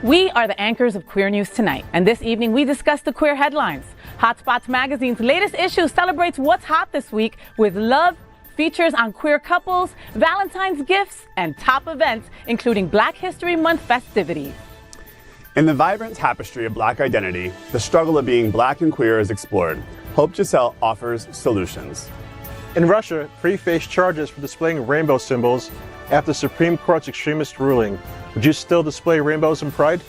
We are the anchors of Queer News Tonight, and this evening we discuss the queer headlines. HOTspots magazine's latest issue celebrates what's hot this week with love, features on queer couples, Valentine's gifts, and top events, including Black History Month festivities. In the vibrant tapestry of Black identity, the struggle of being Black and queer is explored. Hope Giselle offers solutions. In Russia, three face charges for displaying rainbow symbols after Supreme Court's extremist ruling. Would you still display rainbows in Pride?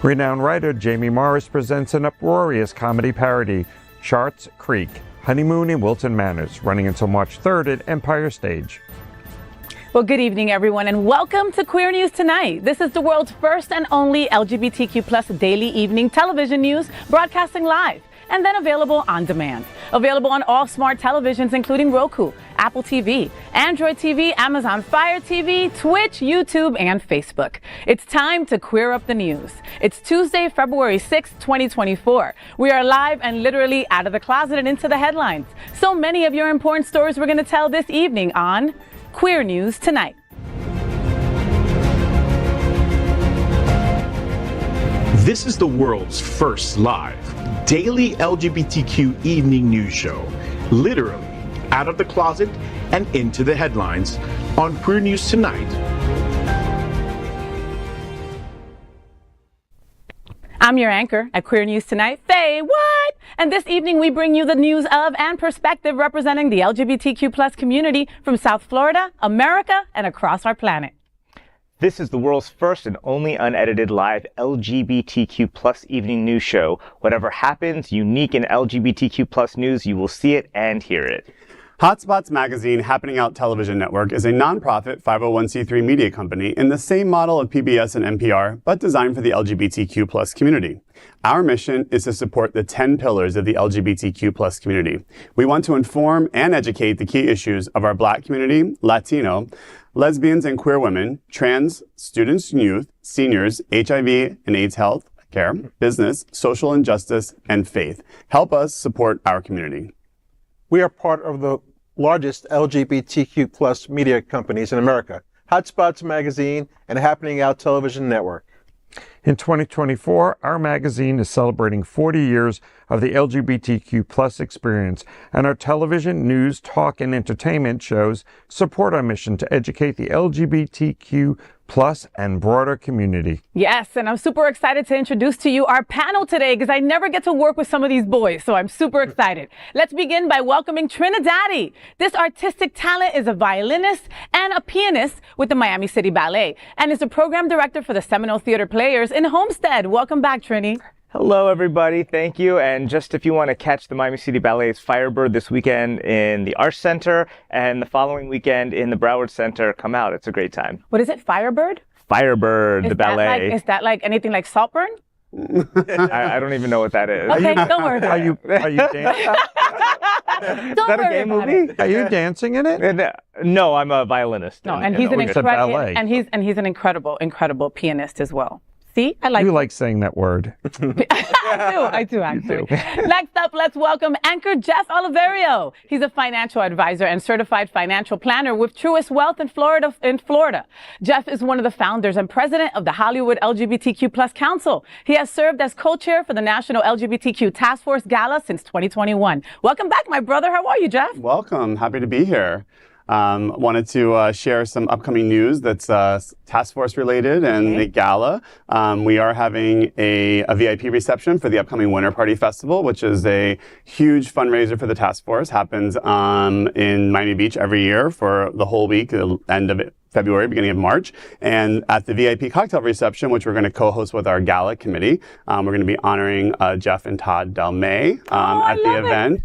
Renowned writer Jamie Morris presents an uproarious comedy parody, Schartt's Creek, Honeymoon in Wilton Manors, running until March 3rd at Empire Stage. Well, good evening, everyone, and welcome to Queer News Tonight. This is the world's first and only LGBTQ plus daily evening television news, broadcasting live and then available on demand. Available on all smart televisions, including Roku, Apple TV, Android TV, Amazon Fire TV, Twitch, YouTube, and Facebook. It's time to queer up the news. It's Tuesday, February 6th, 2024. We are live and literally out of the closet and into the headlines. So many of your important stories we're going to tell this evening on Queer News Tonight. This is the world's first live daily LGBTQ evening news show, literally out of the closet and into the headlines on Queer News Tonight. I'm your anchor at Queer News Tonight, Fay What? And this evening we bring you the news of and perspective representing the LGBTQ plus community from South Florida, America, and across our planet. This is the world's first and only unedited live LGBTQ plus evening news show. Whatever happens, unique in LGBTQ plus news, you will see it and hear it. HOTspots magazine Happening Out Television Network is a nonprofit 501c3 media company in the same model of PBS and NPR, but designed for the LGBTQ plus community. Our mission is to support the 10 pillars of the LGBTQ plus community. We want to inform and educate the key issues of our Black community, Latino, lesbians and queer women, trans, students and youth, seniors, HIV and AIDS health care, business, social injustice, and faith. Help us support our community. We are part of the largest LGBTQ plus media companies in America, HOTspots magazine and Happening Out Television Network. In 2024, our magazine is celebrating 40 years of the LGBTQ plus experience, and our television, news, talk, and entertainment shows support our mission to educate the LGBTQ plus and broader community. Yes, and I'm super excited to introduce to you our panel today because I never get to work with some of these boys, so I'm super excited. Let's begin by welcoming TriniDaddy. This artistic talent is a violinist and a pianist with the Miami City Ballet and is the program director for the Seminole Theater Players in Homestead. Welcome back, Trini. Hello, everybody. Thank you. And just if you want to catch the Miami City Ballet's Firebird this weekend in the Arts Center and the following weekend in the Broward Center, come out. It's a great time. What is it? Firebird? Firebird, the ballet. Is that like anything like Saltburn? I don't even know what that is. Okay, don't worry about it. Are you dancing? Don't Is that a worry gay about movie? it. Are you dancing in it? No, I'm a violinist. No, and he's an it's a ballet. he's an incredible pianist as well. See, I like. You like saying that word. I do actually. Next up, let's welcome anchor Jeff Oliverio. He's a financial advisor and certified financial planner with Truist Wealth in Florida. Jeff is one of the founders and president of the Hollywood LGBTQ Plus Council. He has served as co-chair for the National LGBTQ Task Force Gala since 2021. Welcome back, my brother. How are you, Jeff? Welcome. Happy to be here. Wanted to share some upcoming news that's task force related and the gala. We are having a VIP reception for the upcoming Winter Party Festival, which is a huge fundraiser for the task force. Happens in Miami Beach every year for the whole week, the end of February, beginning of March. And at the VIP cocktail reception, which we're going to co-host with our gala committee, we're going to be honoring Jeff and Todd Del May at the event.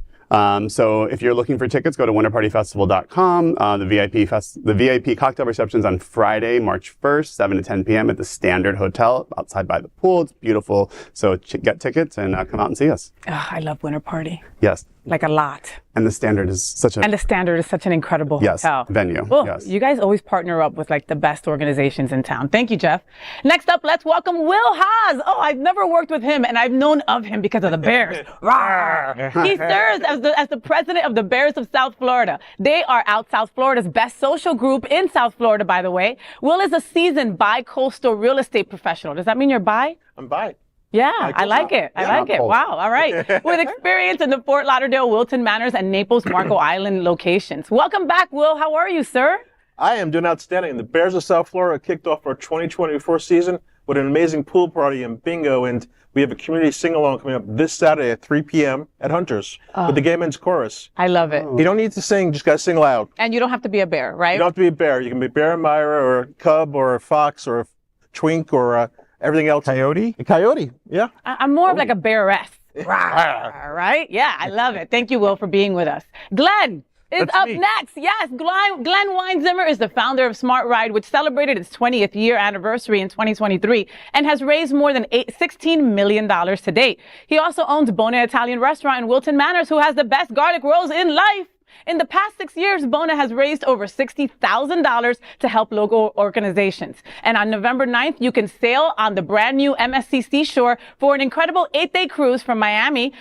So if you're looking for tickets, go to winterpartyfestival.com. The VIP cocktail reception's on Friday, March 1st, 7 to 10 p.m. at the Standard Hotel outside by the pool. It's beautiful. So get tickets and come out and see us. Oh, I love Winter Party. Yes. Like a lot. And the Standard is such an incredible hotel. Venue. Well, yes. You guys always partner up with like the best organizations in town. Thank you, Jeff. Next up, let's welcome Will Haas. Oh, I've never worked with him and I've known of him because of the Bears. Rawr. He serves as as the president of the Bears of South Florida. They are out South Florida's best social group in South Florida, by the way. Will is a seasoned bi-coastal real estate professional. Does that mean you're bi? I'm bi. Yeah, I like it. I like it. Wow. All right. With experience in the Fort Lauderdale, Wilton Manors, and Naples, Marco Island locations. Welcome back, Will. How are you, sir? I am doing outstanding. The Bears of South Florida kicked off our 2024 season with an amazing pool party and bingo, and we have a community sing-along coming up this Saturday at 3 p.m. at Hunter's with the Gay Men's Chorus. I love it. You don't need to sing, just got to sing loud. And you don't have to be a bear, right? You don't have to be a bear. You can be Bear and Myra or a cub or a fox or a twink or everything else. Coyote? A coyote, yeah. I'm more of like a bearess. Right? Yeah, I love it. Thank you, Will, for being with us. Glenn is That's up me. next. Yes, Glen Weinzimer is the founder of Smart Ride, which celebrated its 20th year anniversary in 2023 and has raised more than $16 million to date. He also owns Bona Italian Restaurant in Wilton Manors, who has the best garlic rolls in life. In the past 6 years, Bona has raised over $60,000 to help local organizations. And on November 9th, you can sail on the brand new MSC Seashore for an incredible 8-day cruise from Miami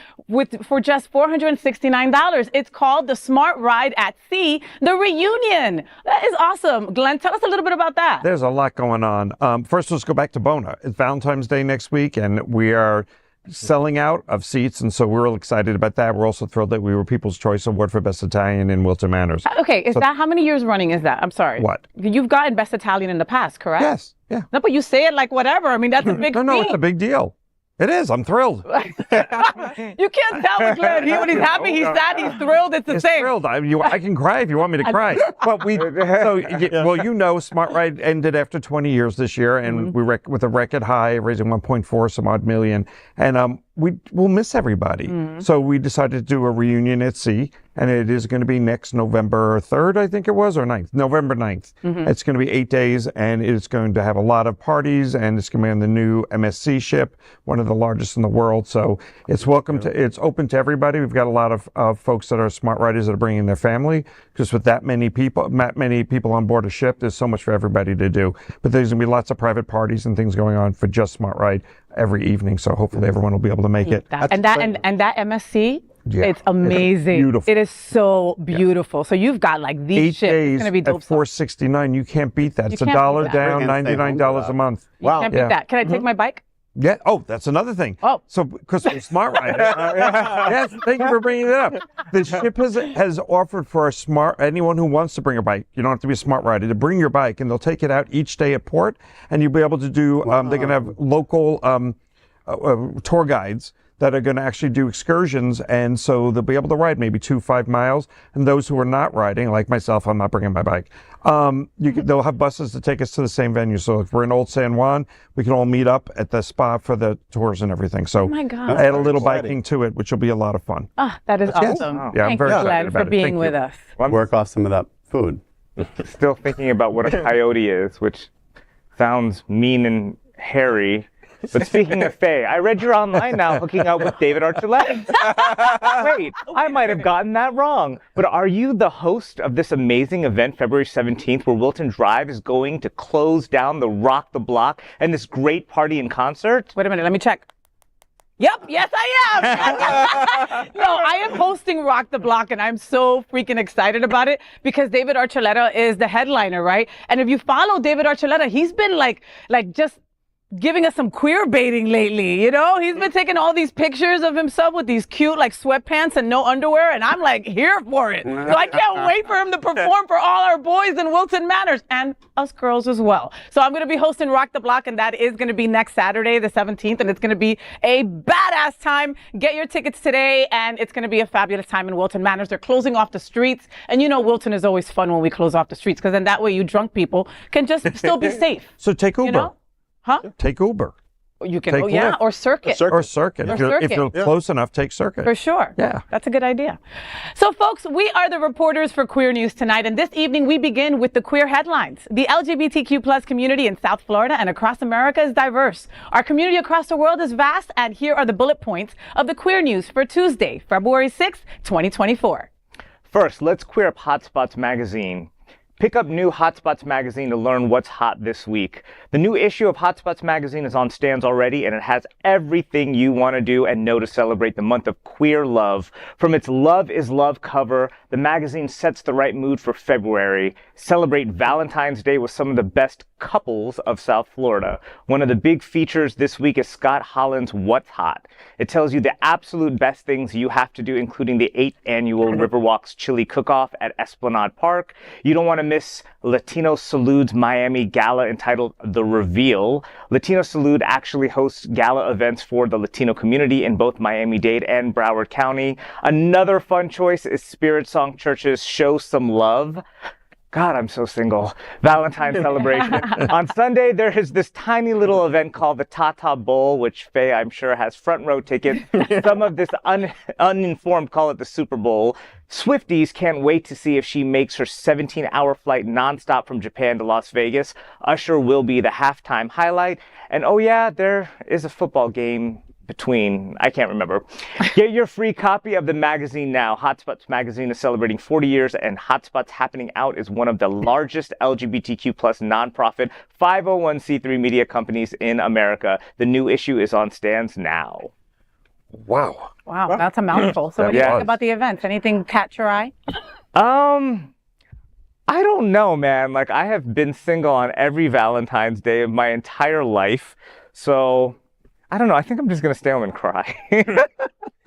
for just $469. It's called the Smart Ride at Sea, the Reunion. That is awesome. Glenn, tell us a little bit about that. There's a lot going on. First, let's go back to Bona. It's Valentine's Day next week, and we are selling out of seats, and so we're real excited about that. We're also thrilled that we were People's Choice Award for Best Italian in Wilton Manors. Okay, that how many years running is that? I'm sorry. What? You've gotten Best Italian in the past, correct? Yes, yeah. No, but you say it like whatever. I mean, that's a big No, thing. it's a big deal. It is. I'm thrilled. You can't tell with Glenn. When he's happy, he's sad, he's thrilled. It's the It's same. thrilled. I can cry if you want me to cry. But Smart Ride ended after 20 years this year, and we with a record high, raising 1.4 some odd million, and we'll miss everybody. So we decided to do a reunion at sea, and it is going to be next November 3rd, I think it was, or 9th, November 9th. It's going to be 8 days, and it's going to have a lot of parties, and it's going to be on the new MSC ship, one of the largest in the world. So it's it's open to everybody. We've got a lot of folks that are smart riders that are bringing their family, because with that many people on board a ship, there's so much for everybody to do. But there's going to be lots of private parties and things going on for just Smart Ride every evening. So hopefully everyone will be able to make it. And that MSC, Yeah. It's amazing. It's beautiful. It is so beautiful. So you've got like these 8 ships. days It's going to be dope at $469. You can't beat that. You It's can't $1 beat that. down, We're gonna stay home for $99 a that. month. You can't beat that. Can I take my bike? Yeah. Oh, that's another thing. Oh. So because of Smart Ride. Yes. Thank you for bringing it up. The ship has offered for anyone who wants to bring a bike. You don't have to be a Smart Rider to bring your bike, and they'll take it out each day at port, and you'll be able to do. They're going to have local tour guides that are going to actually do excursions, and so they'll be able to ride maybe 2-5 miles. And those who are not riding, like myself, I'm not bringing my bike. They'll have buses to take us to the same venue. So if we're in Old San Juan, we can all meet up at the spa for the tours and everything. So Oh my God. add a little biking to it, which will be a lot of fun. Ah, that is awesome. Yeah, I'm Thank very you, excited Glenn, about for it. being Thank with you. us. Work off some of that food. Still thinking about what a coyote is, which sounds mean and hairy. But speaking of Fay, I read you're online now hooking up with David Archuleta. Wait, I might have gotten that wrong. But are you the host of this amazing event, February 17th, where Wilton Drive is going to close down the Rock the Block and this great party and concert? Wait a minute, let me check. Yep, yes I am. No, I am hosting Rock the Block, and I'm so freaking excited about it because David Archuleta is the headliner, right? And if you follow David Archuleta, he's been like just giving us some queer baiting lately, you know? He's been taking all these pictures of himself with these cute like sweatpants and no underwear, and I'm like here for it. So I can't wait for him to perform for all our boys in Wilton Manors and us girls as well. So I'm going to be hosting Rock the Block, and that is going to be next Saturday, the 17th, and it's going to be a badass time. Get your tickets today, and it's going to be a fabulous time in Wilton Manors. They're closing off the streets, and you know Wilton is always fun when we close off the streets, because then that way you drunk people can just still be safe. So take Uber. You know? Huh? Take Uber. You can, Take Lyft. or Circuit. Or Circuit. Or If you're Circuit. close enough, take Circuit. For sure. Yeah. That's a good idea. So, folks, we are the reporters for Queer News Tonight, and this evening we begin with the queer headlines. The LGBTQ plus community in South Florida and across America is diverse. Our community across the world is vast, and here are the bullet points of the Queer News for Tuesday, February 6th, 2024. First, let's queer up HOTspots magazine. Pick up new HOTspots magazine to learn what's hot this week. The new issue of HOTspots magazine is on stands already, and it has everything you want to do and know to celebrate the month of queer love. From its Love is Love cover, the magazine sets the right mood for February. Celebrate Valentine's Day with some of the best couples of South Florida. One of the big features this week is Scott Holland's What's Hot. It tells you the absolute best things you have to do, including the 8th annual Riverwalks Chili Cook-Off at Esplanade Park. You don't want to miss Latino Salud's Miami Gala entitled The Reveal. Latino Salud actually hosts gala events for the Latino community in both Miami-Dade and Broward County. Another fun choice is Spirit Song Church's Show Some Love. God, I'm so single. Valentine's celebration. On Sunday, there is this tiny little event called the Tata Bowl, which Faye, I'm sure, has front row tickets. Some of this uninformed call it the Super Bowl. Swifties can't wait to see if she makes her 17-hour flight nonstop from Japan to Las Vegas. Usher will be the halftime highlight. And oh yeah, there is a football game between, I can't remember. Get your free copy of the magazine now. HOTspots magazine is celebrating 40 years, and HOTspots Happening Out is one of the largest LGBTQ plus nonprofit 501c3 media companies in America. The new issue is on stands now. Wow. Wow, that's a mouthful. So what do you think about the events? Anything catch your eye? I don't know, man. Like, I have been single on every Valentine's Day of my entire life. So I don't know. I think I'm just going to stay home and cry.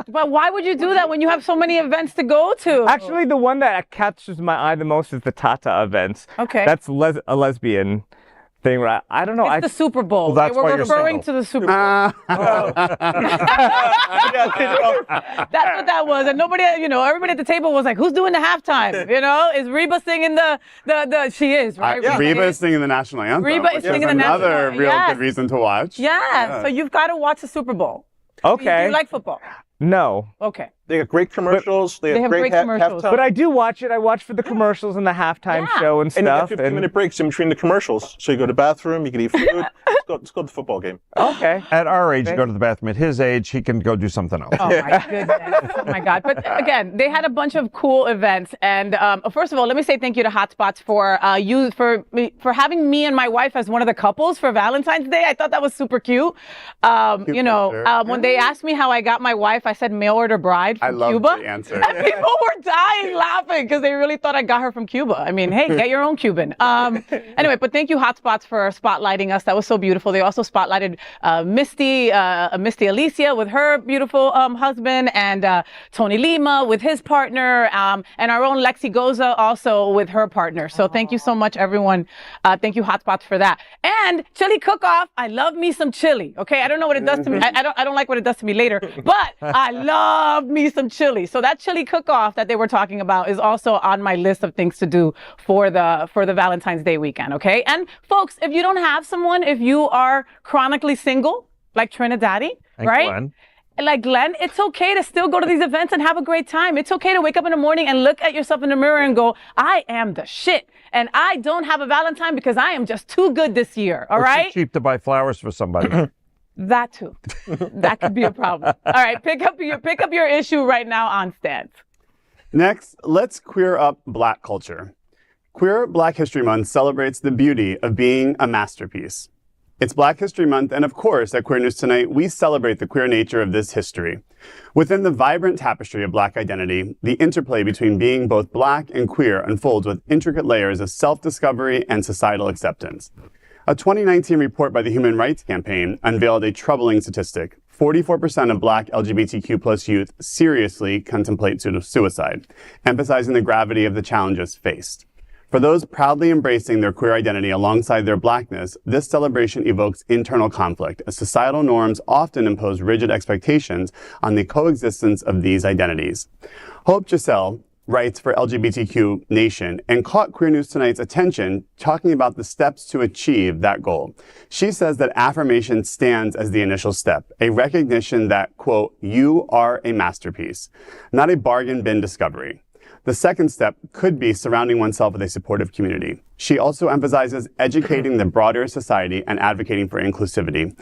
But why would you do that when you have so many events to go to? Actually, the one that catches my eye the most is the Tata events. Okay. That's a lesbian thing, right? I don't know. It's the Super Bowl. Well, that's they why were you're referring to the Super Bowl. That's what that was. And nobody, everybody at the table was like, who's doing the halftime? Is Reba singing she is, right? Reba is singing the national anthem. Reba is singing the national another anthem. real Yes. good reason to watch. Yeah. So you've got to watch the Super Bowl. Okay. Do you like football? No. Okay. They have great commercials. They have great commercials. halftime. But I do watch it. I watch for the commercials and the halftime show and And you stuff. get 15-minute breaks in between the commercials. So you go to the bathroom, you can eat food. Let's go to the football game. Okay. At our age, you go to the bathroom. At his age, he can go do something else. Oh my goodness. Oh my God. But again, they had a bunch of cool events. And first of all, let me say thank you to HOTspots for having me and my wife as one of the couples for Valentine's Day. I thought that was super cute. When they asked me how I got my wife, I said mail order bride from Cuba. I love the answer. And people were dying laughing because they really thought I got her from Cuba. I mean, hey, get your own Cuban. Anyway, but thank you, HOTspots, for spotlighting us. That was so beautiful. They also spotlighted Misty Alicia with her beautiful husband, and Tony Lima with his partner, and our own Lexi Goza also with her partner. So thank you so much, everyone. Thank you, HOTspots, for that. And chili cook-off. I love me some chili. Okay, I don't know what it does to me. I don't like what it does to me later, but I love me some chili. So that chili cook-off that they were talking about is also on my list of things to do for the Valentine's Day weekend. Okay, and folks, if you don't have someone, if you are chronically single, like TriniDaddy, right? Glenn. Like Glenn, it's okay to still go to these events and have a great time. It's okay to wake up in the morning and look at yourself in the mirror and go, I am the shit. And I don't have a Valentine because I am just too good this year. All right? It's cheap to buy flowers for somebody. That too. That could be a problem. All right, pick up your issue right now on stands. Next, let's queer up Black culture. Queer Black History Month celebrates the beauty of being a masterpiece. It's Black History Month, and of course, at Queer News Tonight, we celebrate the queer nature of this history. Within the vibrant tapestry of Black identity, the interplay between being both Black and queer unfolds with intricate layers of self-discovery and societal acceptance. A 2019 report by the Human Rights Campaign unveiled a troubling statistic. 44% of Black LGBTQ+ youth seriously contemplate suicide, emphasizing the gravity of the challenges faced. For those proudly embracing their queer identity alongside their Blackness, this celebration evokes internal conflict, as societal norms often impose rigid expectations on the coexistence of these identities. Hope Giselle writes for LGBTQ Nation and caught Queer News Tonight's attention talking about the steps to achieve that goal. She says that affirmation stands as the initial step, a recognition that, quote, you are a masterpiece, not a bargain bin discovery. The second step could be surrounding oneself with a supportive community. She also emphasizes educating the broader society and advocating for inclusivity.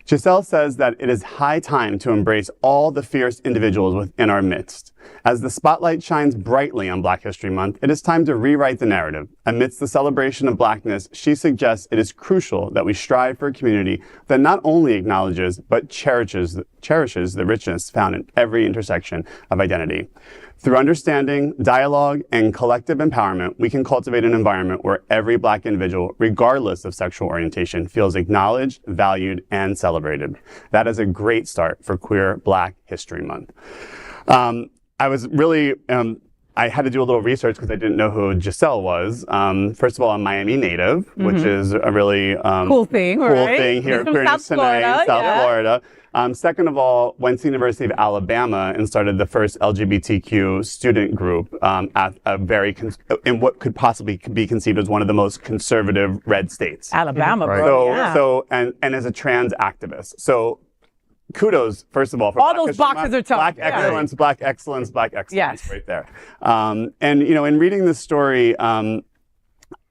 Giselle says that it is high time to embrace all the fierce individuals within our midst. As the spotlight shines brightly on Black History Month, it is time to rewrite the narrative. Amidst the celebration of Blackness, she suggests it is crucial that we strive for a community that not only acknowledges, but cherishes the richness found in every intersection of identity. Through understanding, dialogue, and collective empowerment, we can cultivate an environment where every Black individual, regardless of sexual orientation, feels acknowledged, valued, and celebrated. That is a great start for Queer Black History Month. I was really, I had to do a little research because I didn't know who Giselle was. First of all, I'm a Miami native, which is a really cool thing, right? Here at Queer News Tonight in South Florida. Second of all, went to the University of Alabama and started the first LGBTQ student group at a in what could possibly be conceived as one of the most conservative red states. Alabama, bro. And as a trans activist. So kudos, first of all, for all those boxes are tough. Black excellence, Black excellence, Black excellence, right there. And you know, in reading this story,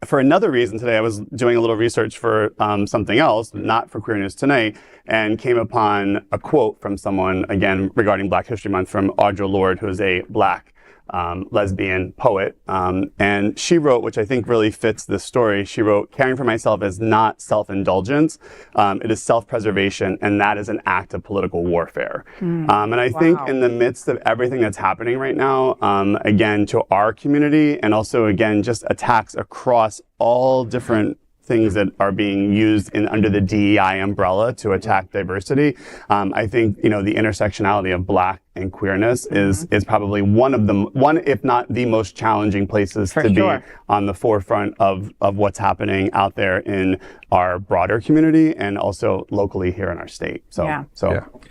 for another reason today, I was doing a little research for something else, not for Queer News Tonight, and came upon a quote from someone, again, regarding Black History Month, from Audre Lorde, who is a Black lesbian poet. And she wrote, which I think really fits this story, she wrote, "Caring for myself is not self-indulgence, it is self-preservation, and that is an act of political warfare." And I think in the midst of everything that's happening right now, again, to our community, and also, again, just attacks across all different things that are being used under the DEI umbrella to attack diversity. I think, you know, the intersectionality of Black and queerness is probably one, if not the most challenging places to be on the forefront of what's happening out there in our broader community and also locally here in our state. So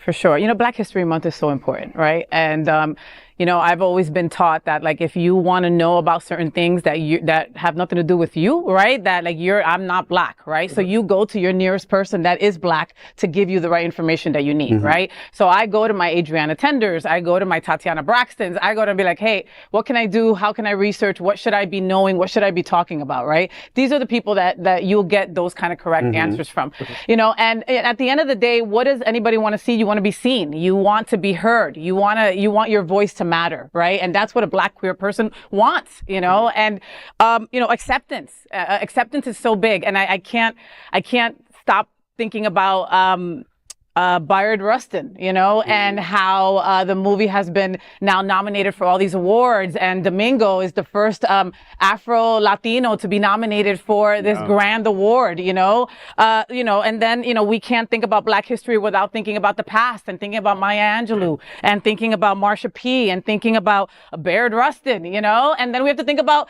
for sure. You know, Black History Month is so important, right? And, you know, I've always been taught that, like, if you want to know about certain things that have nothing to do with you, right? That, like, I'm not Black, right? So you go to your nearest person that is Black to give you the right information that you need, right? So I go to my Adriana Tenders, I go to my Tatiana Braxtons, I go to be like, hey, what can I do? How can I research? What should I be knowing? What should I be talking about, right? These are the people that you'll get those kind of correct answers from, you know, and at the end of the day, what does anybody want to see? You want to be seen. You want to be heard. You want your voice to matter, right? And that's what a Black queer person wants, you know, and, you know, acceptance is so big. And I can't stop thinking about, Bayard Rustin, you know, and how the movie has been now nominated for all these awards, and Domingo is the first Afro-Latino to be nominated for this grand award, you know, and then, you know, we can't think about Black history without thinking about the past and thinking about Maya Angelou and thinking about Marsha P. and thinking about Bayard Rustin, you know, and then we have to think about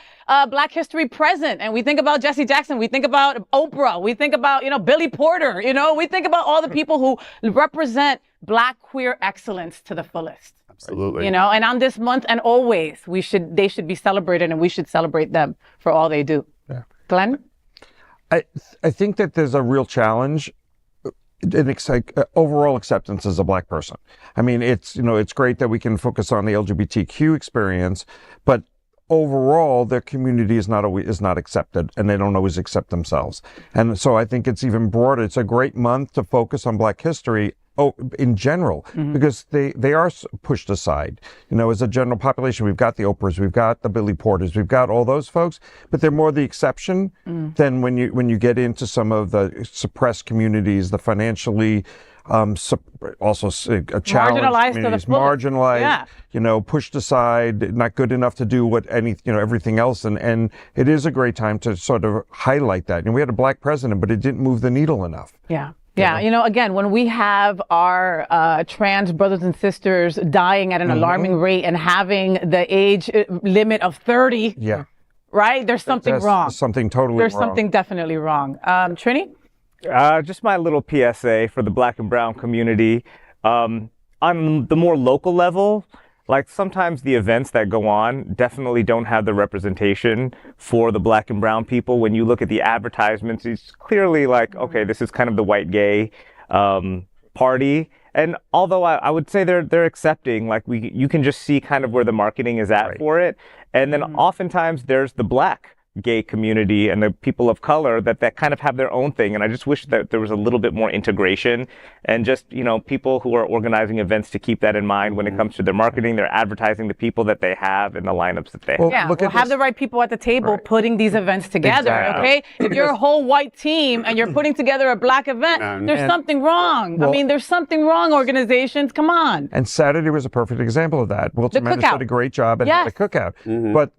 Black history present, and we think about Jesse Jackson, we think about Oprah, we think about, you know, Billy Porter, you know, we think about all the people who represent Black queer excellence to the fullest. Absolutely. You know, and on this month and always, they should be celebrated, and we should celebrate them for all they do. Yeah. Glenn? I think that there's a real challenge in overall acceptance as a Black person. I mean, it's great that we can focus on the LGBTQ experience, but overall, their community is not accepted, and they don't always accept themselves. And so I think it's even broader. It's a great month to focus on Black history in general, because they are pushed aside. You know, as a general population, we've got the Oprahs, we've got the Billy Porters, we've got all those folks, but they're more the exception than when you get into some of the suppressed communities, the financially also a challenge communities, marginalized, you know, pushed aside, not good enough to do everything else. And it is a great time to sort of highlight that. And we had a Black president, but it didn't move the needle enough. Yeah. Yeah, you know, again, when we have our trans brothers and sisters dying at an alarming rate and having the age limit of 30, right? There's something wrong. Something totally wrong. There's something definitely wrong. Trini? Just my little PSA for the Black and brown community. On the more local level, like, sometimes the events that go on definitely don't have the representation for the Black and brown people. When you look at the advertisements, it's clearly like, okay, this is kind of the white gay party. And although I would say they're accepting, like, you can just see kind of where the marketing is at for it. And then oftentimes there's the Black gay community and the people of color that kind of have their own thing. And I just wish that there was a little bit more integration and just, people who are organizing events to keep that in mind when it comes to their marketing, their advertising, the people that they have and the lineups that they have. Yeah, have the right people at the table putting these events together, okay? If you're a whole white team and you're putting together a black event, there's something wrong. There's something wrong, organizations. Come on. And Saturday was a perfect example of that. Wilton did a great job at the cookout. But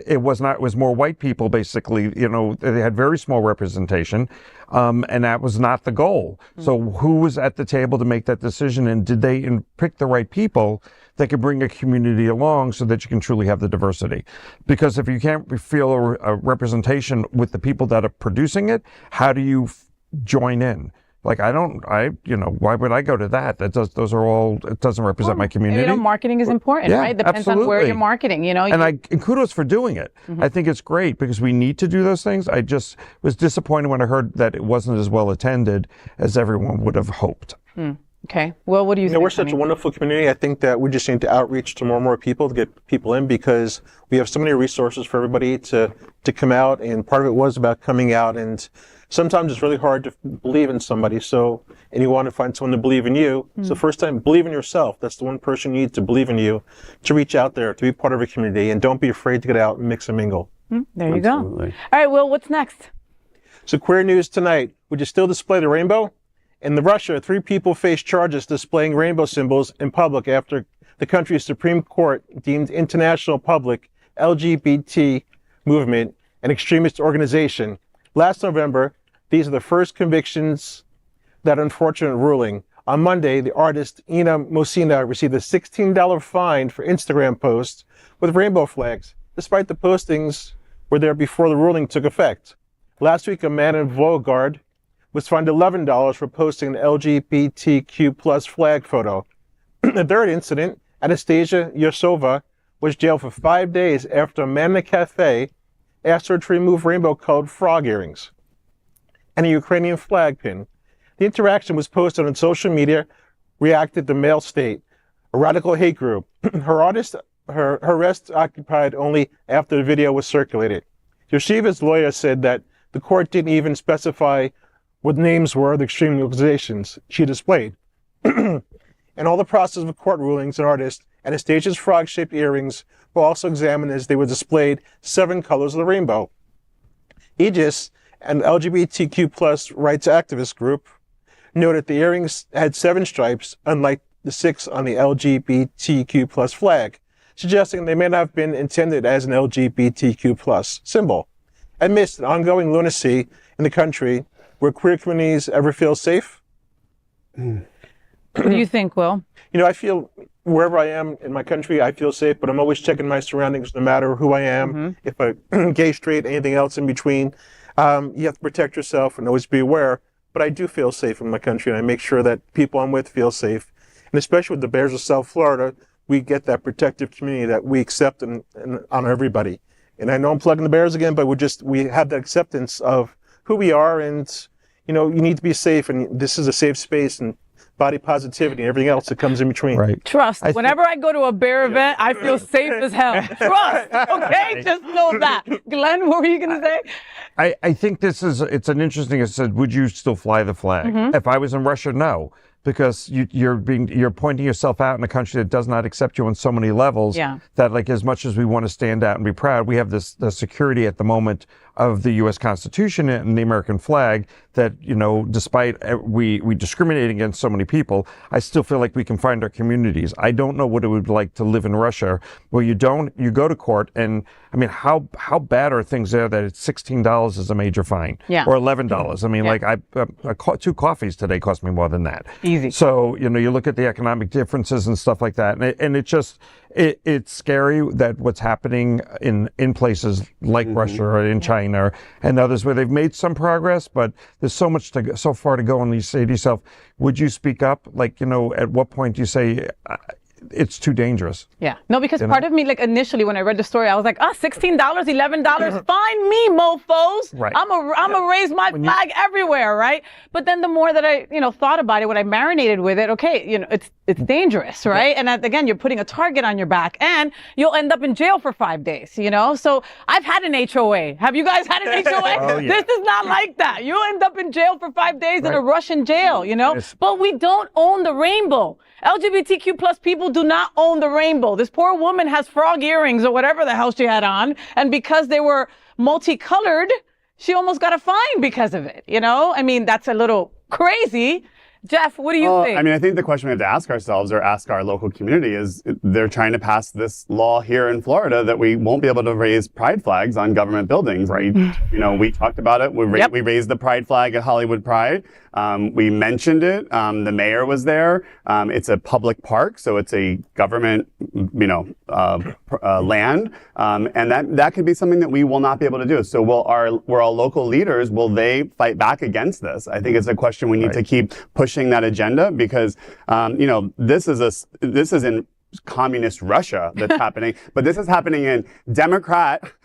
it was more white people, basically. They had very small representation, and that was not the goal. So who was at the table to make that decision, and did they pick the right people that could bring a community along so that you can truly have the diversity? Because if you can't feel a representation with the people that are producing it, how do you join in? Like, why would I go to that? It doesn't represent my community. Marketing is important, right? Depends on where you're marketing, And kudos for doing it. I think it's great because we need to do those things. I just was disappointed when I heard that it wasn't as well attended as everyone would have hoped. Okay. Well, what do you think? We're such a wonderful community. I think that we just need to outreach to more and more people to get people in because we have so many resources for everybody to come out. And part of it was about coming out. And sometimes it's really hard to believe in somebody. And you want to find someone to believe in you. So first time, believe in yourself. That's the one person you need to believe in you, to reach out there, to be part of a community. And don't be afraid to get out and mix and mingle. There you go. All right, Will, what's next? So queer news tonight. Would you still display the rainbow? In Russia, 3 people face charges displaying rainbow symbols in public after the country's Supreme Court deemed International Public LGBT movement an extremist organization. Last November, these are the first convictions that unfortunate ruling. On Monday, the artist Ina Mosina received a $16 fine for Instagram posts with rainbow flags, despite the postings were there before the ruling took effect. Last week, a man in Volgograd was fined $11 for posting an LGBTQ plus flag photo. The third incident, Anastasia Yosova was jailed for 5 days after a man in a cafe asked her to remove rainbow-colored frog earrings and a Ukrainian flag pin. The interaction was posted on social media, reacted to Male State, a radical hate group. Her arrest occupied only after the video was circulated. Yoshiva's lawyer said that the court didn't even specify what names were of the extreme organizations she displayed. And all the process of court rulings and artists, Anastasia's frog-shaped earrings were also examined as they were displayed 7 colors of the rainbow. Aegis, an LGBTQ plus rights activist group, noted the earrings had 7 stripes, unlike the 6 on the LGBTQ plus flag, suggesting they may not have been intended as an LGBTQ plus symbol. Amidst ongoing lunacy in the country, where queer communities ever feel safe? What do you think, Will? I feel wherever I am in my country, I feel safe, but I'm always checking my surroundings no matter who I am, if I'm gay, straight, anything else in between. You have to protect yourself and always be aware, but I do feel safe in my country, and I make sure that people I'm with feel safe. And especially with the Bears of South Florida, we get that protective community that we accept and honor everybody. And I know I'm plugging the Bears again, but we have that acceptance of who we are, and you need to be safe, and this is a safe space, and body positivity and everything else that comes in between. Right. Trust. Whenever I go to a Bear event, I feel safe as hell. Trust. Okay, just know that. Glenn, what were you gonna say? I think it's an interesting. It said, would you still fly the flag? If I was in Russia, no. Because you're pointing yourself out in a country that does not accept you on so many levels. That, like, as much as we want to stand out and be proud, we have the security at the moment of the U.S. Constitution and the American flag that, despite we discriminate against so many people, I still feel like we can find our communities. I don't know what it would be like to live in Russia where you go to court, and I mean, how bad are things there that it's $16 is a major fine? Or $11. I mean, 2 coffees today cost me more than that. Easy. So, you look at the economic differences and stuff like that, and it's scary that what's happening in places like Russia or in China and others where they've made some progress, but there's so far to go, and you say to yourself, would you speak up? Like, at what point do you say, it's too dangerous. Yeah. No, because part of me, like initially when I read the story, I was like, $16, $11, find me, mofos. Right. I'm a raise my flag everywhere, right? But then the more that I, thought about it, when I marinated with it, okay, it's dangerous, right? And again, you're putting a target on your back, and you'll end up in jail for 5 days, So I've had an HOA. Have you guys had an HOA? Oh, yeah. This is not like that. You end up in jail for 5 days in a Russian jail, Yes. But we don't own the rainbow. LGBTQ plus people do not own the rainbow. This poor woman has frog earrings or whatever the hell she had on, and because they were multicolored, she almost got a fine because of it, I mean, that's a little crazy. Jeff, what do you think? I think the question we have to ask ourselves or ask our local community is they're trying to pass this law here in Florida that we won't be able to raise pride flags on government buildings. Right. We talked about it. We raised the pride flag at Hollywood Pride. We mentioned it. The mayor was there. It's a public park, so it's a government, land. And that could be something that we will not be able to do. So will our local leaders, will they fight back against this? I think it's a question we need to keep pushing that agenda, because, this is in communist Russia that's happening, but this is happening in democratic,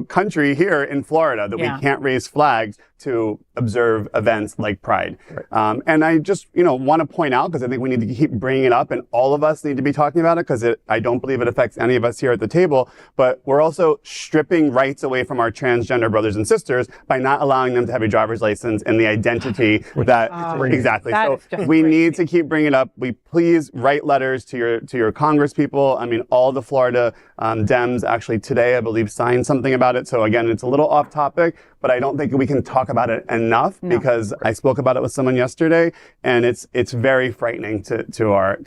country here in Florida, that we can't raise flags to observe events like Pride. Right. And I just, want to point out, because I think we need to keep bringing it up, and all of us need to be talking about it, because I don't believe it affects any of us here at the table, but we're also stripping rights away from our transgender brothers and sisters by not allowing them to have a driver's license and the identity that, exactly. So we need to keep bringing it up. We please write letters to your Congress people. I mean, all the Florida Dems actually today, I believe, signed something about it. So again, it's a little off topic, but I don't think we can talk about it enough, because I spoke about it with someone yesterday, and it's very frightening to our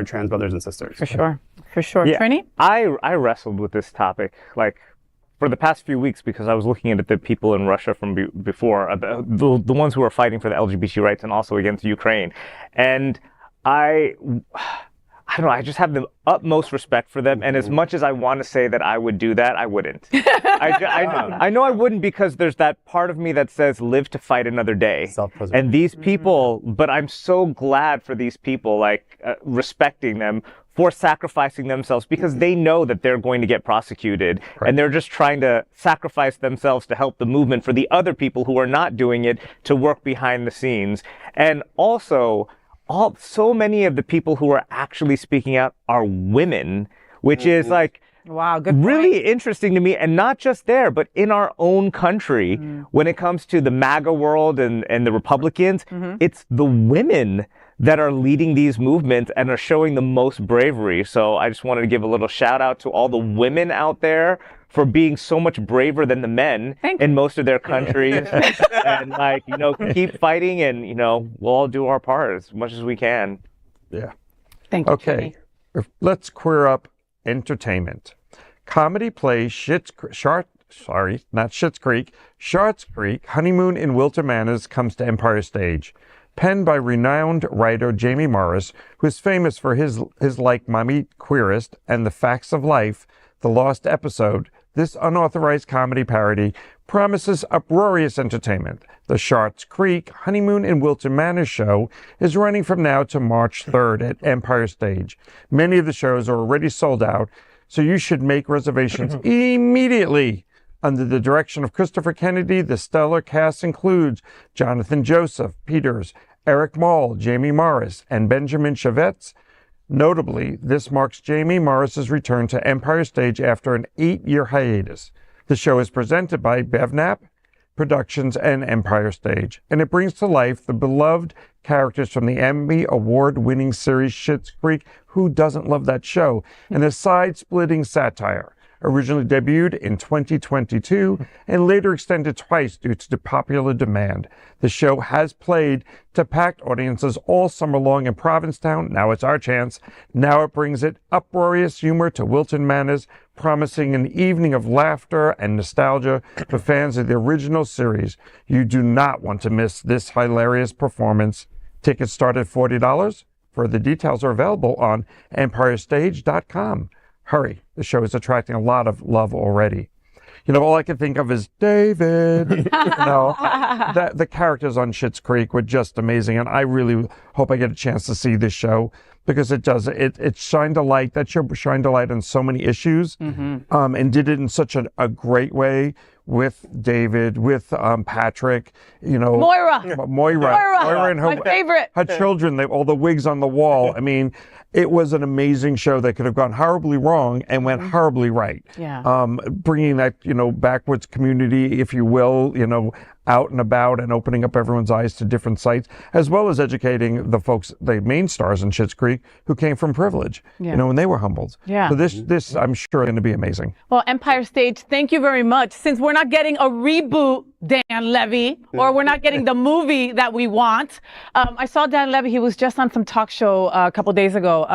trans brothers and sisters. For sure. Yeah. Trini? I wrestled with this topic for the past few weeks, because I was looking at the people in Russia from before, the ones who are fighting for the LGBT rights and also against Ukraine, and I don't know, I just have the utmost respect for them. And as much as I want to say that I would do that, I wouldn't. I know I wouldn't, because there's that part of me that says live to fight another day. And these people, but I'm so glad for these people, respecting them for sacrificing themselves, because they know that they're going to get prosecuted. Right. And they're just trying to sacrifice themselves to help the movement for the other people who are not doing it, to work behind the scenes. And also, so many of the people who are actually speaking out are women, which is wow, good really point. Interesting to me. And not just there, but in our own country, when it comes to the MAGA world and the Republicans, it's the women that are leading these movements and are showing the most bravery. So I just wanted to give a little shout out to all the women out there for being so much braver than the men in most of their countries. And keep fighting, and we'll all do our part as much as we can. Yeah. Thank you. Okay. Let's queer up entertainment. Comedy play Schartt's Creek, Honeymoon in Wilton Manors comes to Empire Stage. Penned by renowned writer Jamie Morris, who is famous for his Like Mommy Queerest and The Facts of Life, The Lost Episode, this unauthorized comedy parody promises uproarious entertainment. The Schartt's Creek Honeymoon in Wilton Manors show is running from now to March 3rd at Empire Stage. Many of the shows are already sold out, so you should make reservations immediately. Under the direction of Christopher Kennedy, the stellar cast includes Jonathan Joseph Peters, Eric Maul, Jamie Morris, and Benjamin Chavetz. Notably, this marks Jamie Morris's return to Empire Stage after an 8-year hiatus. The show is presented by Bevnap Productions and Empire Stage, and it brings to life the beloved characters from the Emmy Award-winning series Schitt's Creek. Who doesn't love that show? And a side-splitting satire. Originally debuted in 2022 and later extended twice due to the popular demand. The show has played to packed audiences all summer long in Provincetown. Now it's our chance. Now it brings it uproarious humor to Wilton Manors, promising an evening of laughter and nostalgia for fans of the original series. You do not want to miss this hilarious performance. Tickets start at $40. Further details are available on empirestage.com. Hurry, the show is attracting a lot of love already. all I can think of is David. The characters on Schitt's Creek were just amazing, and I really hope I get a chance to see this show because it shined a light. That show shined a light on so many issues, and did it in such a great way with David, with Patrick, Moira, and my favorite. Her children, all the wigs on the wall. I mean, it was an amazing show that could have gone horribly wrong and went horribly right. Yeah. Bringing that, backwoods community, if you will, out and about and opening up everyone's eyes to different sites, as well as educating the folks, the main stars in Schitt's Creek, who came from privilege, when they were humbled. Yeah. So this I'm sure, going to be amazing. Well, Empire Stage, thank you very much. Since we're not getting a reboot, Dan Levy, or we're not getting the movie that we want. I saw Dan Levy. He was just on some talk show a couple days ago.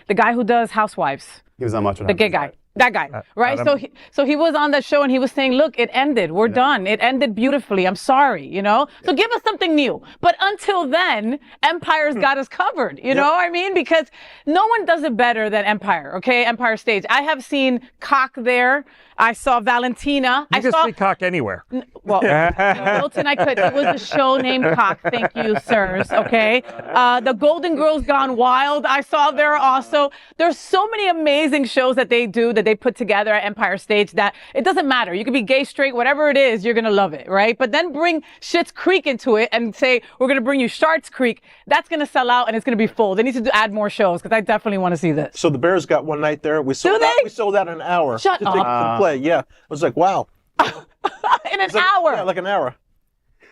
The guy who does Housewives. He was on Much. The gay guy. That guy, right? Adam. So he was on that show and he was saying, look, it ended. We're done. It ended beautifully. I'm sorry, So give us something new. But until then, Empire's got us covered. You know what I mean? Because no one does it better than Empire, okay? Empire Stage. I have seen Cock there. I saw Valentina. You can see Cock anywhere. Well, Wilton, I could. It was a show named Cock. Thank you, sirs. Okay. The Golden Girls Gone Wild, I saw there also. There's so many amazing shows that they do, that they put together at Empire Stage, that it doesn't matter. You can be gay, straight, whatever it is, you're going to love it, right? But then bring Schitt's Creek into it and say, we're going to bring you Schartt's Creek. That's going to sell out and it's going to be full. They need to add more shows because I definitely want to see this. So the Bears got one night there. We sold out in an hour. Shut up. To play. Yeah. I was like, wow. In an hour. Yeah, like an hour.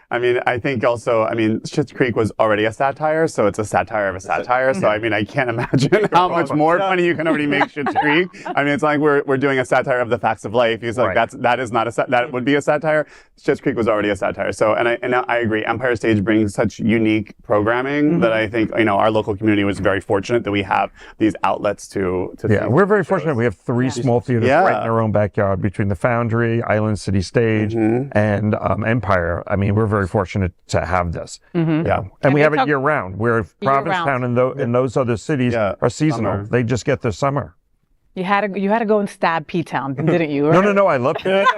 I mean, I think also, Schitt's Creek was already a satire, so it's a satire of a satire. So, I can't imagine how much more money you can already make Schitt's Creek. It's like we're doing a satire of the facts of life. He's like, that would be a satire. Schitt's Creek was already a satire. So, and I agree. Empire Stage brings such unique programming that I think, our local community was very fortunate that we have these outlets to Yeah, we're very fortunate. We have 3 small theaters right in our own backyard between the Foundry, Island City Stage, and Empire. We're very fortunate to have this. And we have it year round, where Provincetown and those other cities are seasonal. Summer. They just get their summer. You had to go and stab P-Town, didn't you? Right? No, I love it.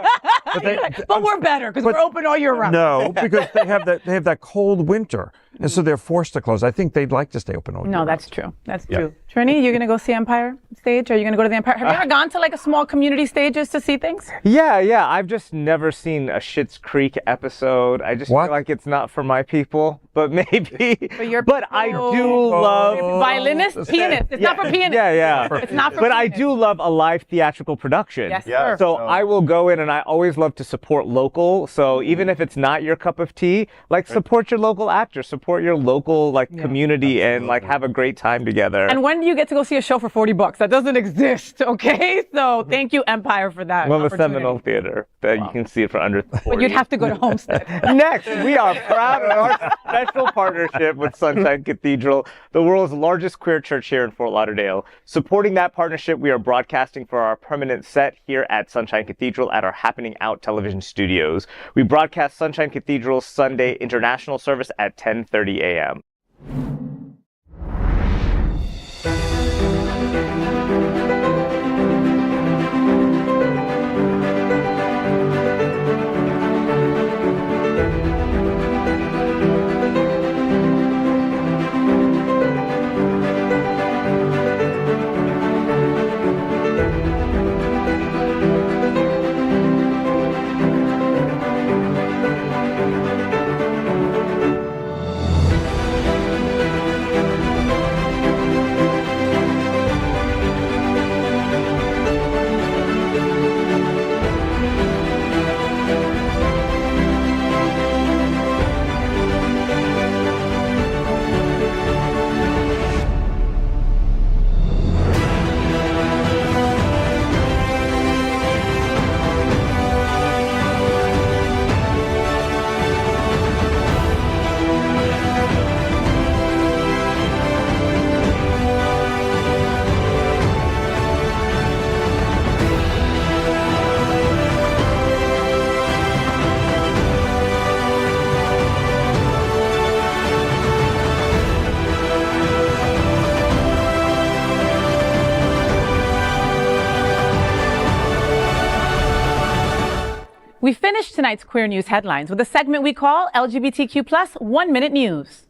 But we're better because we're open all year round. No, because they have that cold winter, and so they're forced to close. I think they'd like to stay open all year round. That's true. That's true. Trini, you're going to go see Empire Stage? Are you going to go to the Empire? Have you ever gone to like a small community stages to see things? Yeah. I've just never seen a Schitt's Creek episode. I just feel like it's not for my people, but maybe. But I do love violinist, pianist. It's not for pianists. Yeah. It's not for But pianists. I do love a live theatrical production. Yes, sir. So I will go in, and I always love to support local. So even if it's not your cup of tea, support your local actor, support your local community, and have a great time together. And when do you get to go see a show for $40? That doesn't exist, okay? So thank you, Empire, for that. Well, the Seminole Theater, that you can see it for under $40. But you'd have to go to Homestead. Next, we are proud of our special partnership with Sunshine Cathedral, the world's largest queer church here in Fort Lauderdale. Supporting that partnership, we are broadcasting for our permanent set here at Sunshine Cathedral at our Happening Out television studios. We broadcast Sunshine Cathedral's Sunday international service at 10:30 a.m. We finish tonight's Queer News headlines with a segment we call LGBTQ plus 1 Minute News.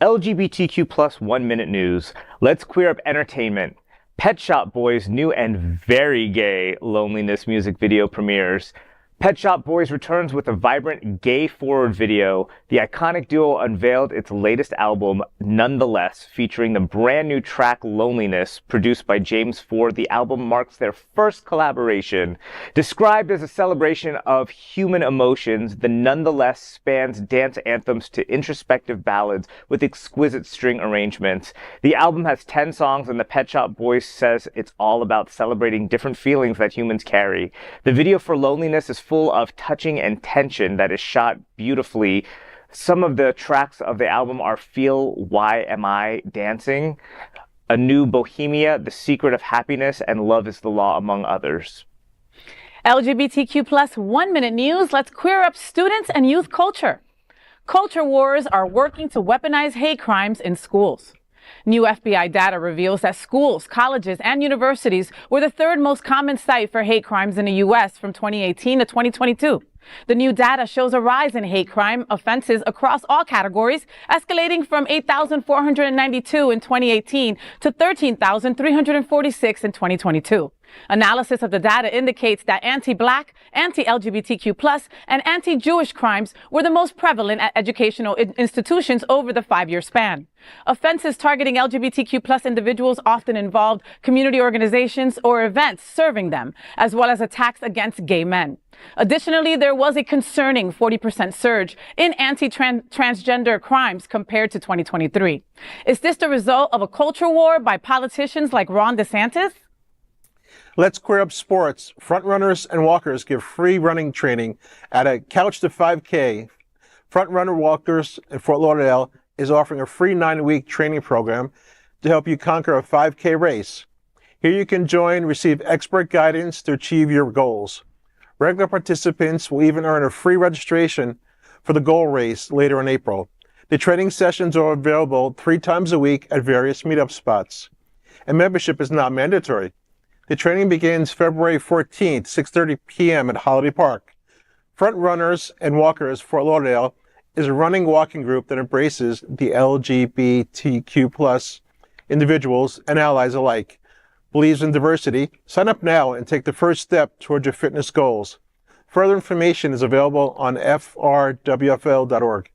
LGBTQ plus 1 Minute News. Let's queer up entertainment. Pet Shop Boys' new and very gay Loneliness music video premieres. Pet Shop Boys returns with a vibrant gay-forward video. The iconic duo unveiled its latest album, Nonetheless, featuring the brand new track Loneliness, produced by James Ford. The album marks their first collaboration. Described as a celebration of human emotions, the Nonetheless spans dance anthems to introspective ballads with exquisite string arrangements. The album has 10 songs, and the Pet Shop Boys says it's all about celebrating different feelings that humans carry. The video for Loneliness is full of touching and tension that is shot beautifully. Some of the tracks of the album are Feel Why Am I Dancing, A New Bohemia, The Secret of Happiness, and Love is the Law, among others. LGBTQ plus 1 Minute News. Let's queer up students and youth culture. Culture wars are working to weaponize hate crimes in schools. New FBI data reveals that schools, colleges, and universities were the third most common site for hate crimes in the U.S. from 2018 to 2022. The new data shows a rise in hate crime offenses across all categories, escalating from 8,492 in 2018 to 13,346 in 2022. Analysis of the data indicates that anti-Black, anti-LGBTQ+, and anti-Jewish crimes were the most prevalent at educational institutions over the 5-year span. Offenses targeting LGBTQ+ individuals often involved community organizations or events serving them, as well as attacks against gay men. Additionally, there was a concerning 40% surge in anti-transgender crimes compared to 2023. Is this the result of a culture war by politicians like Ron DeSantis? Let's queer up sports. Frontrunners and walkers give free running training at a Couch to 5K. Frontrunner Walkers in Fort Lauderdale is offering a free 9-week training program to help you conquer a 5K race. Here you can join, receive expert guidance to achieve your goals. Regular participants will even earn a free registration for the goal race later in April. The training sessions are available 3 times a week at various meetup spots. And membership is not mandatory. The training begins February 14th, 6:30 p.m. at Holiday Park. Front Runners and Walkers Fort Lauderdale is a running walking group that embraces the LGBTQ+ individuals and allies alike. Believes in diversity. Sign up now and take the first step towards your fitness goals. Further information is available on frwfl.org.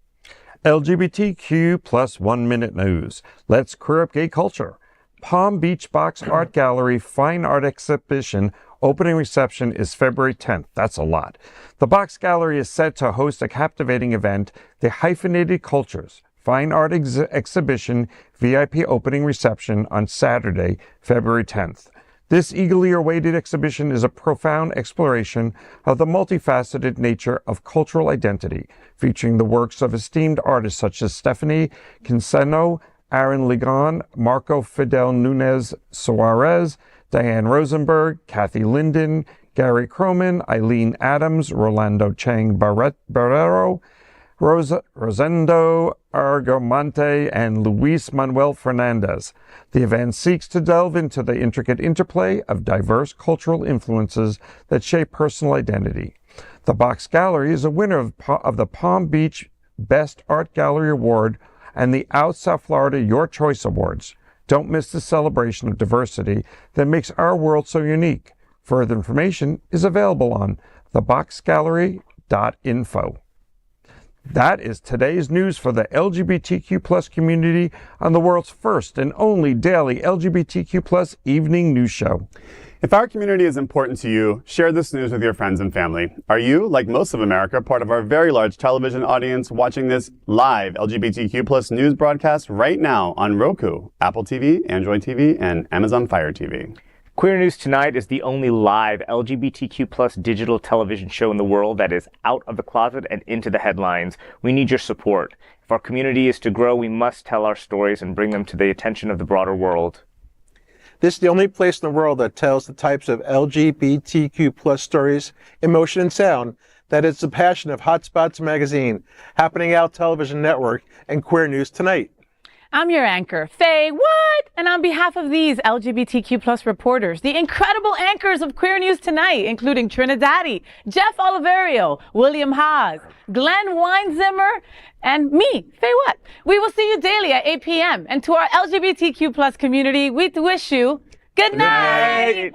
LGBTQ plus 1 Minute News. Let's queer up gay culture. Palm Beach Box Art Gallery Fine Art Exhibition opening reception is February 10th. That's a lot. The Box Gallery is set to host a captivating event, the Hyphenated Cultures Fine Art Exhibition VIP opening reception on Saturday, February 10th. This eagerly awaited exhibition is a profound exploration of the multifaceted nature of cultural identity, featuring the works of esteemed artists such as Stephanie Quinceno, Aaron Ligon, Marco Fidel Nunez Suarez, Diane Rosenberg, Kathy Linden, Gary Croman, Eileen Adams, Rolando Chang Barrero, Rosendo Argomonte, and Luis Manuel Fernandez. The event seeks to delve into the intricate interplay of diverse cultural influences that shape personal identity. The Box Gallery is a winner of the Palm Beach Best Art Gallery Award and the Out South Florida Your Choice Awards. Don't miss the celebration of diversity that makes our world so unique. Further information is available on theboxgallery.info. That is today's news for the LGBTQ plus community on the world's first and only daily LGBTQ plus evening news show. If our community is important to you, share this news with your friends and family. Are you, like most of America, part of our very large television audience watching this live LGBTQ plus news broadcast right now on Roku, Apple TV, Android TV, and Amazon Fire TV? Queer News Tonight is the only live LGBTQ plus digital television show in the world that is out of the closet and into the headlines. We need your support. If our community is to grow, we must tell our stories and bring them to the attention of the broader world. This is the only place in the world that tells the types of LGBTQ plus stories in motion and sound. That is the passion of HOTspots magazine, Happening Out Television Network, and Queer News Tonight. I'm your anchor, Fay What? And on behalf of these LGBTQ plus reporters, the incredible anchors of Queer News Tonight, including TriniDaddy, Jeff Oliverio, William Haas, Glen Weinzimer, and me, Fay What? We will see you daily at 8 p.m. And to our LGBTQ plus community, we wish you good night.